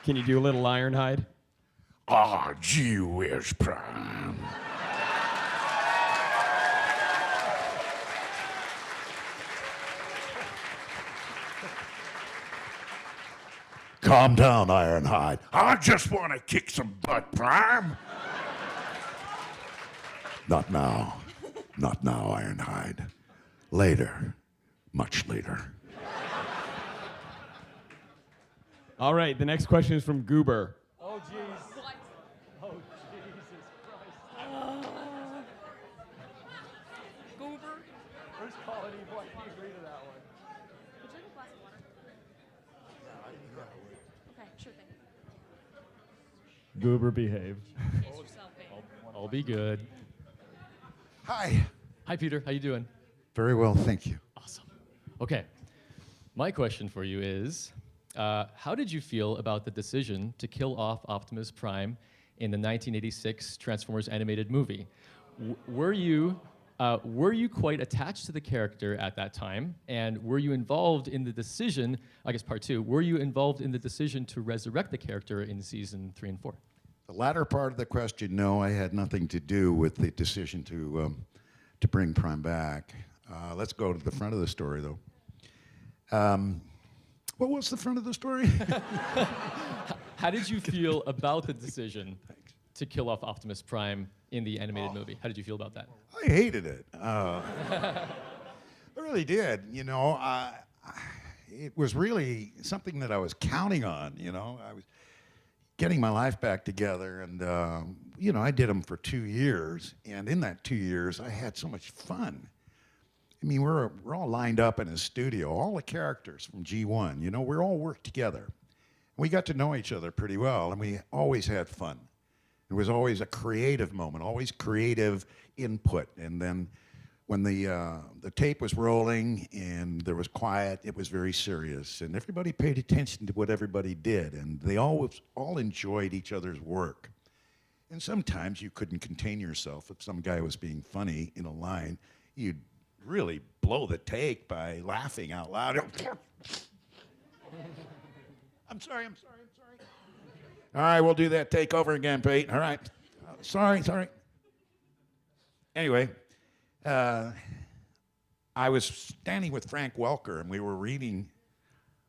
Can you do a little Ironhide? Ah, gee whiz, Prime. Calm down, Ironhide. I just want to kick some butt, Prime. Not now. Not now, Ironhide. Later. Much later. All right, the next question is from Goober. Oh, jeez. What? Oh, Jesus Christ. Goober? Where's Colin? Why can't you agree to that one? Would you like a glass of water? Okay, sure thing. Goober, behave. Pace yourself, babe. I'll be good. Hi. Hi, Peter. How you doing? Very well, thank you. Awesome. Okay. My question for you is, how did you feel about the decision to kill off Optimus Prime in the 1986 Transformers animated movie? Were you quite attached to the character at that time? And were you involved in the decision, I guess part two, were you involved in the decision to resurrect the character in season 3 and 4? The latter part of the question, no, I had nothing to do with the decision to bring Prime back. Let's go to the front of the story, though. What was the front of the story? How did you feel about the decision to kill off Optimus Prime in the animated movie? How did you feel about that? I hated it. I really did. You know, it was really something that I was counting on. You know, I was getting my life back together, and you know, I did them for 2 years, and in that 2 years, I had so much fun. I mean, we're all lined up in a studio, all the characters from G1. You know, we all worked together. We got to know each other pretty well, and we always had fun. It was always a creative moment, always creative input. And then when the tape was rolling and there was quiet, it was very serious. And everybody paid attention to what everybody did. And they all enjoyed each other's work. And sometimes you couldn't contain yourself. If some guy was being funny in a line, you'd really blow the take by laughing out loud. I'm sorry. All right, we'll do that take over again, Pete. All right. Sorry. Anyway, I was standing with Frank Welker, and we were reading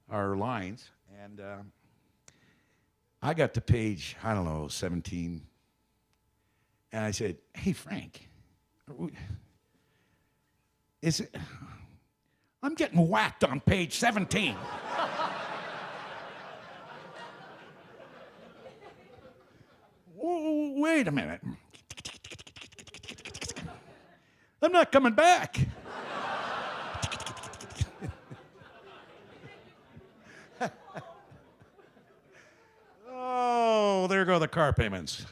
our lines, and I got to page, 17, and I said, "Hey, Frank, I'm getting whacked on page 17. Wait a minute. I'm not coming back. Oh, there go the car payments.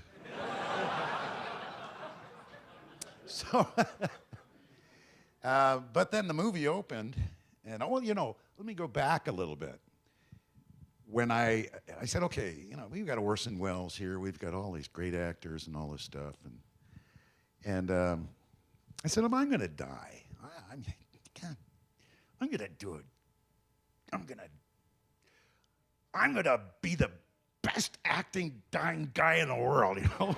So, but then the movie opened, and you know, let me go back a little bit. When I said, okay, you know, we've got Orson Welles here, we've got all these great actors and all this stuff, and I said, if I'm going to die, I'm going to do it. I'm going to be the best acting dying guy in the world, you know.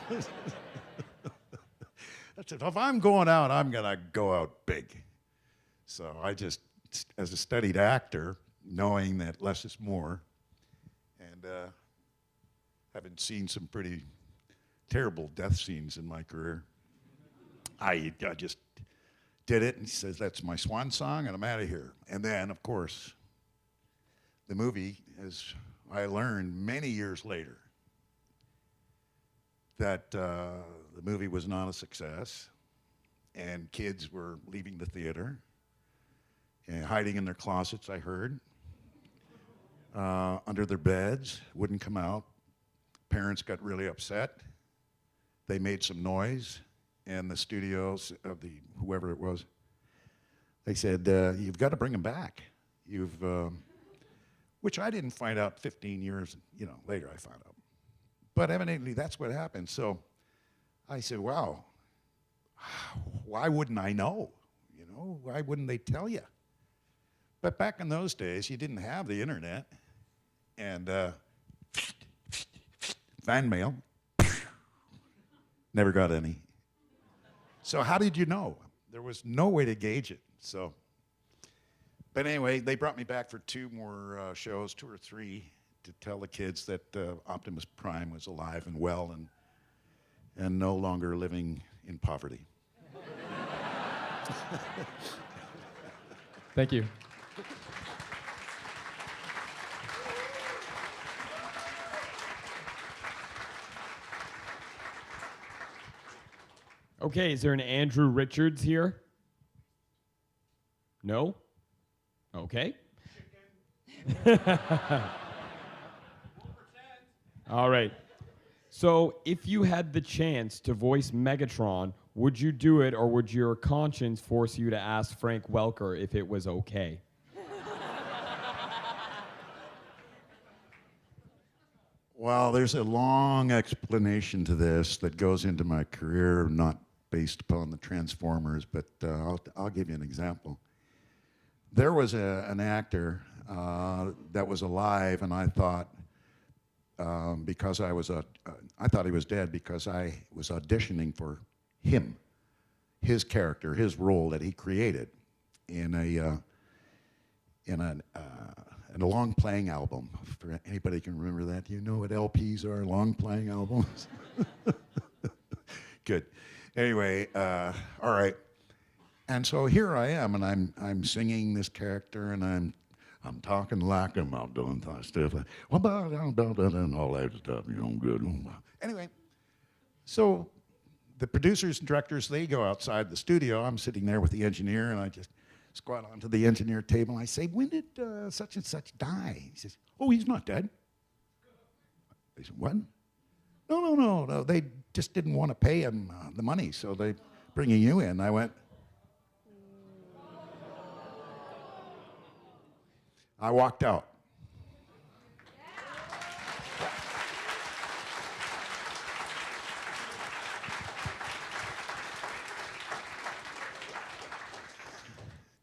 That's it. If I'm going out, I'm going to go out big. So I just, as a studied actor, knowing that less is more, and having seen some pretty terrible death scenes in my career, I just did it, and he says, that's my swan song, and I'm out of here. And then, of course, the movie, as I learned many years later, that the movie was not a success, and kids were leaving the theater and hiding in their closets, I heard, under their beds, wouldn't come out. Parents got really upset. They made some noise, and the studios of whoever it was, they said, you've got to bring him back. Which I didn't find out 15 years, later I found out. But evidently that's what happened. So I said, wow, why wouldn't I know? Why wouldn't they tell you? But back in those days, you didn't have the internet. And fan mail. Never got any. So how did you know? There was no way to gauge it. So, but anyway, they brought me back for 2 more shows, 2 or 3, to tell the kids that Optimus Prime was alive and well and no longer living in poverty. Thank you. Okay, is there an Andrew Richards here? No? Okay. All right. So, if you had the chance to voice Megatron, would you do it, or would your conscience force you to ask Frank Welker if it was okay? Well, there's a long explanation to this that goes into my career, not based upon the Transformers, but I'll give you an example. There was an actor that was alive, and I thought, because I thought he was dead because I was auditioning for him, his character, his role that he created in a long playing album. For anybody can remember that, you know what LPs are, long playing albums. Good. Anyway, all right. And so here I am, and I'm singing this character, and I'm talking like him. I'm doing stuff like, and all that stuff, you know, good. Anyway, so the producers and directors, they go outside the studio. I'm sitting there with the engineer, and I just squat onto the engineer table, and I say, when did such and such die? He says, oh, he's not dead. I said, what? No. They just didn't want to pay him the money, so they're bringing you in. I went, I walked out.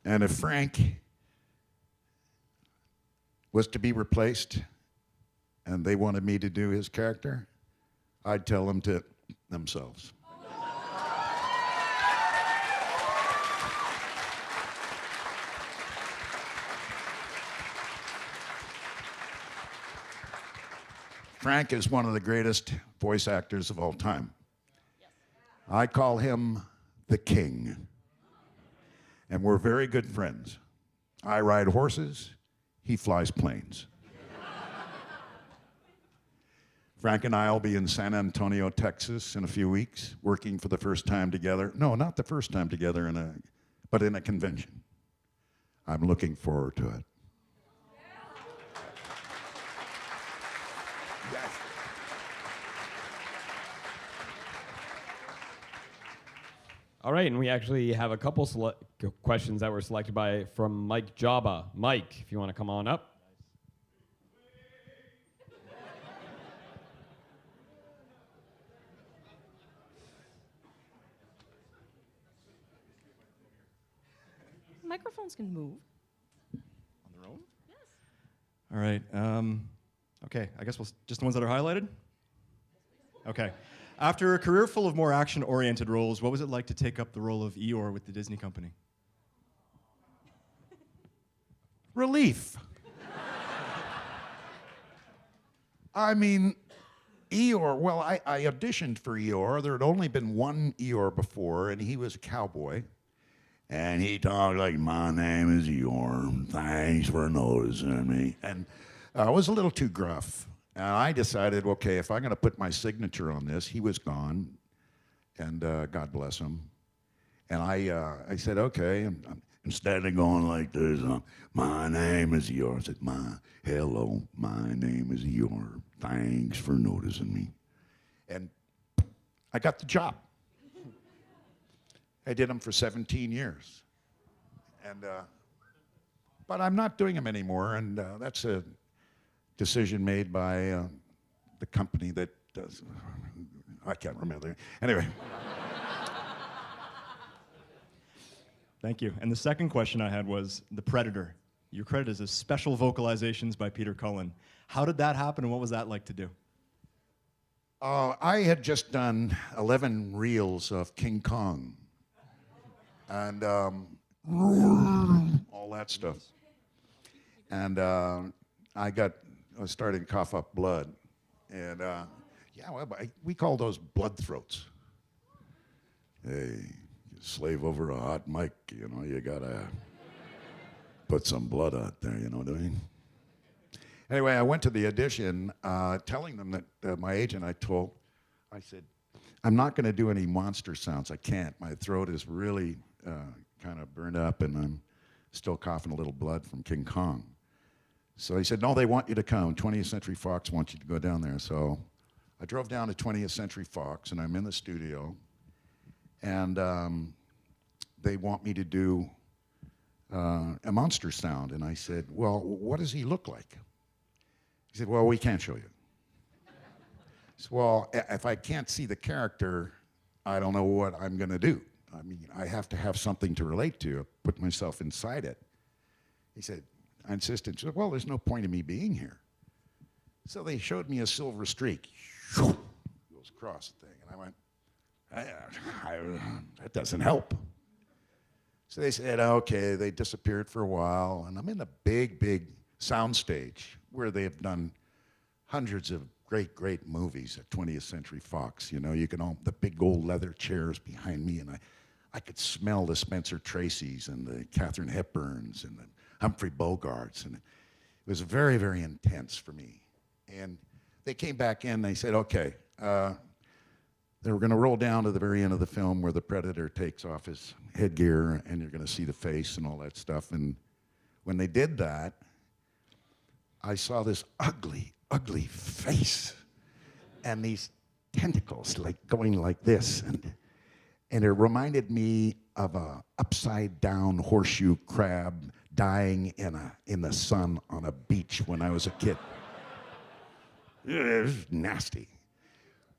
And if Frank was to be replaced and they wanted me to do his character, I'd tell them to themselves. Frank is one of the greatest voice actors of all time. I call him the King. And we're very good friends. I ride horses, he flies planes. Frank and I will be in San Antonio, Texas in a few weeks, working for the first time together. No, not the first time together, but in a convention. I'm looking forward to it. All right, and we actually have a couple questions that were selected from Mike Jabba. Mike, if you want to come on up. Microphones can move. On their own? Yes. All right. Okay, I guess just the ones that are highlighted? Okay. After a career full of more action-oriented roles, what was it like to take up the role of Eeyore with the Disney company? Relief. I mean, Eeyore, well, I auditioned for Eeyore. There had only been one Eeyore before, and he was a cowboy. And he talked like, my name is Eeyore. Thanks for noticing me. And it was a little too gruff. And I decided, okay, if I'm going to put my signature on this, he was gone, and God bless him. And I said, okay, instead of going like this, my name is Eeyore, I said, hello, my name is Eeyore. Thanks for noticing me. And I got the job. I did them for 17 years. And, but I'm not doing them anymore, and that's a decision made by the company that does, I can't remember. Anyway. Thank you. And the second question I had was The Predator. Your credit is as special vocalizations by Peter Cullen. How did that happen, and what was that like to do? I had just done 11 reels of King Kong and all that stuff. And I was starting to cough up blood. And yeah, well, we call those blood throats. Hey, you slave over a hot mic, you know, you gotta put some blood out there, you know what I mean? Anyway, I went to the audition telling them that my agent, I said, I'm not going to do any monster sounds. I can't. My throat is really kind of burned up, and I'm still coughing a little blood from King Kong. So he said, no, they want you to come. 20th Century Fox wants you to go down there. So I drove down to 20th Century Fox, and I'm in the studio, and they want me to do a monster sound. And I said, well, what does he look like? He said, well, we can't show you. I said, well, if I can't see the character, I don't know what I'm going to do. I mean, I have to have something to relate to, put myself inside it. He said, I insisted. He said, well, there's no point in me being here. So they showed me a silver streak. Goes across the thing. And I went, that doesn't help. So they said, okay. They disappeared for a while. And I'm in a big, big sound stage where they have done hundreds of great, great movies at 20th Century Fox. You know, you can all, the big old leather chairs behind me, and I could smell the Spencer Tracys and the Katharine Hepburns and the Humphrey Bogarts, and it was very, very intense for me. And they came back in, and they said, okay, they were going to roll down to the very end of the film where the Predator takes off his headgear, and you're going to see the face and all that stuff. And when they did that, I saw this ugly, ugly face and these tentacles like going like this. And it reminded me of a upside down horseshoe crab dying in the sun on a beach when I was a kid. It was nasty.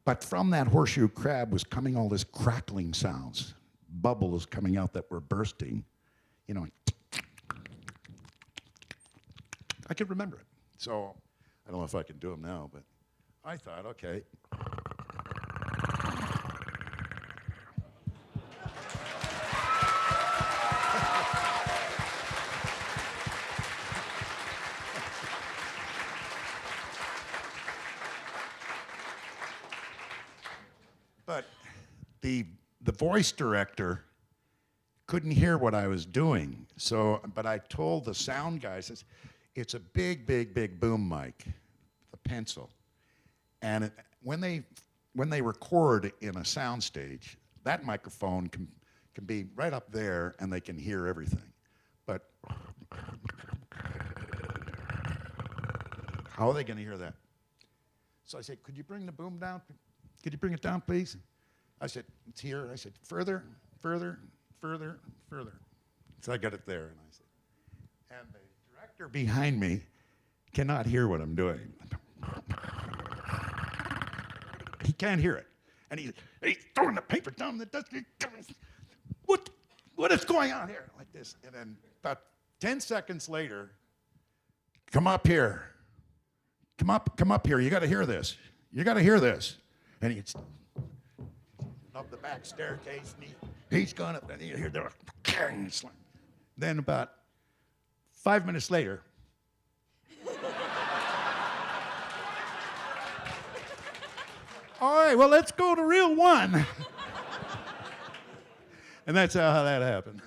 But from that horseshoe crab was coming all this crackling sounds, bubbles coming out that were bursting, you know. I could remember it. So I don't know if I can do them now, but I thought, okay. But the voice director couldn't hear what I was doing. So, but I told the sound guys, it's a big, big, big boom mic, the pencil. And when they record in a soundstage, that microphone can be right up there and they can hear everything. But how are they going to hear that? So I said, could you bring the boom down? Could you bring it down, please? I said, it's here. I said, further, further, further, further. So I got it there, and I said, and the director behind me cannot hear what I'm doing. He can't hear it. And he's throwing the paper down the desk. What is going on here? Like this. And then about 10 seconds later, come up here. Come up here. You got to hear this. You got to hear this. And he's up the back staircase, and he's gone up, and you hear the slam. Then about 5 minutes later, all right, well, let's go to reel one. And that's how that happened.